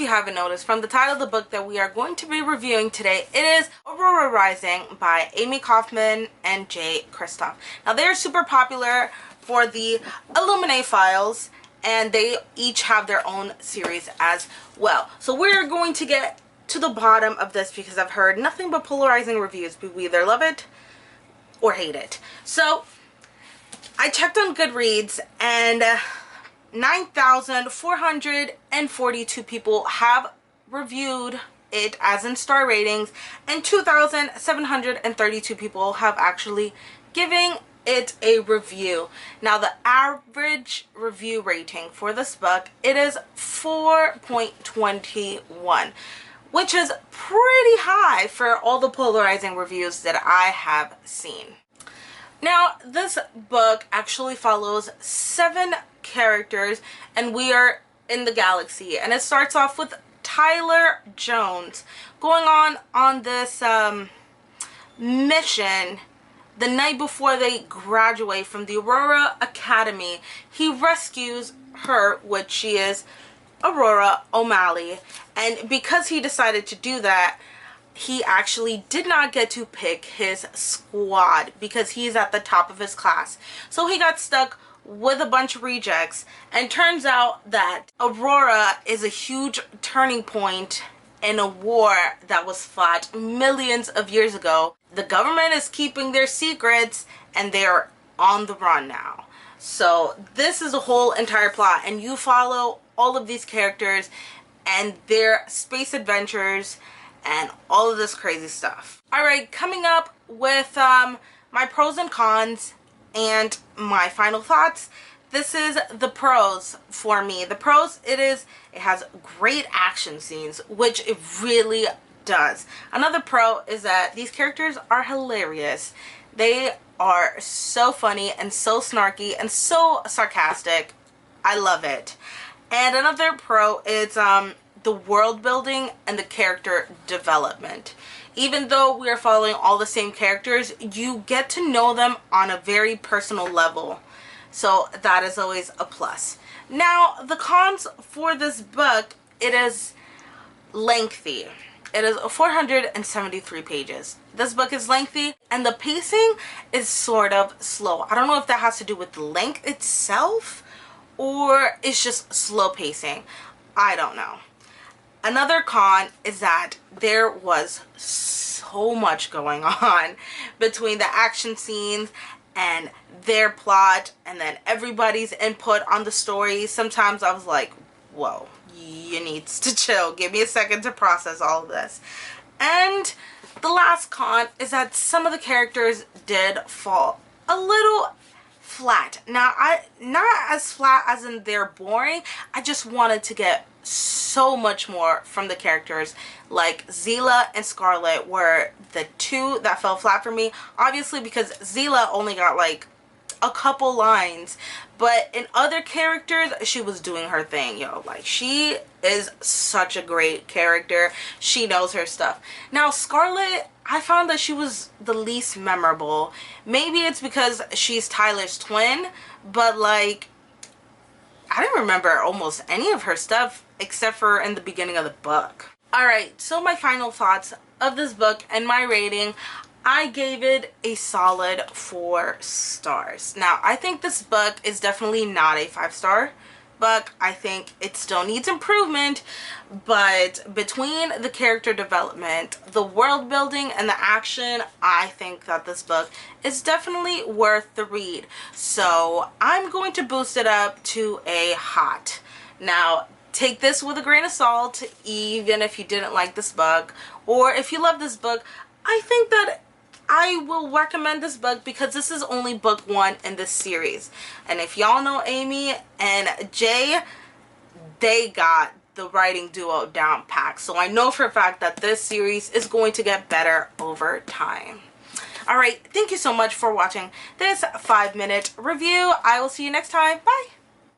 you haven't noticed from the title of the book that we are going to be reviewing today, it is Aurora Rising by Amy Kaufman and Jay Kristoff. Now, they're super popular for the Illuminate files, and they each have their own series as well. So we're going to get to the bottom of this because I've heard nothing but polarizing reviews. We either love it or hate it. So I checked on Goodreads, and 9,442 people have reviewed it as in star ratings, and 2,732 people have actually given it a review. Now, the average review rating for this book, it is 4.21, which is pretty high for all the polarizing reviews that I have seen. Now, this book actually follows 7 characters, and we are in the galaxy, and it starts off with Tyler Jones going on this mission the night before they graduate from the Aurora Academy. He rescues her, which she is Aurora O'Malley, and because he decided to do that, he actually did not get to pick his squad because he's at the top of his class. So he got stuck with a bunch of rejects, and turns out that Aurora is a huge turning point in a war that was fought millions of years ago. The government is keeping their secrets, and they're on the run now. So this is a whole entire plot, and you follow all of these characters and their space adventures and all of this crazy stuff. Alright, coming up with my pros and cons and my final thoughts. This is the pros for me. The pros, it has great action scenes, which it really does. Another pro is that these characters are hilarious. They are so funny and so snarky and so sarcastic. I love it. And another pro is the world building and the character development. Even though we are following all the same characters, you get to know them on a very personal level. So that is always a plus. Now, the cons for this book, it is lengthy. It is 473 pages. This book is lengthy, and the pacing is sort of slow. I don't know if that has to do with the length itself, or it's just slow pacing. I don't know. Another con is that there was so much going on between the action scenes and their plot, and then everybody's input on the story. Sometimes I was like, whoa, you need to chill. Give me a second to process all of this. And the last con is that some of the characters did fall a little flat. Now, not as flat as in they're boring. I just wanted to get so much more from the characters. Like Zila and Scarlet were the two that fell flat for me. Obviously, because Zila only got like a couple lines, but in other characters, she was doing her thing, yo. Like, she is such a great character. She knows her stuff. Now, Scarlet, I found that she was the least memorable. Maybe it's because she's Tyler's twin, but like, I didn't remember almost any of her stuff except for in the beginning of the book. Alright, so my final thoughts of this book and my rating. I gave it a solid 4 stars. Now, I think this book is definitely not a 5-star book. I think it still needs improvement, but between the character development, the world building, and the action, I think that this book is definitely worth the read. So I'm going to boost it up to a hot. Now, take this with a grain of salt, even if you didn't like this book, or if you love this book. I think that I will recommend this book because this is only book 1 in this series. And if y'all know Amy and Jay, they got the writing duo down packed. So I know for a fact that this series is going to get better over time. Alright, thank you so much for watching this 5-minute review. I will see you next time. Bye!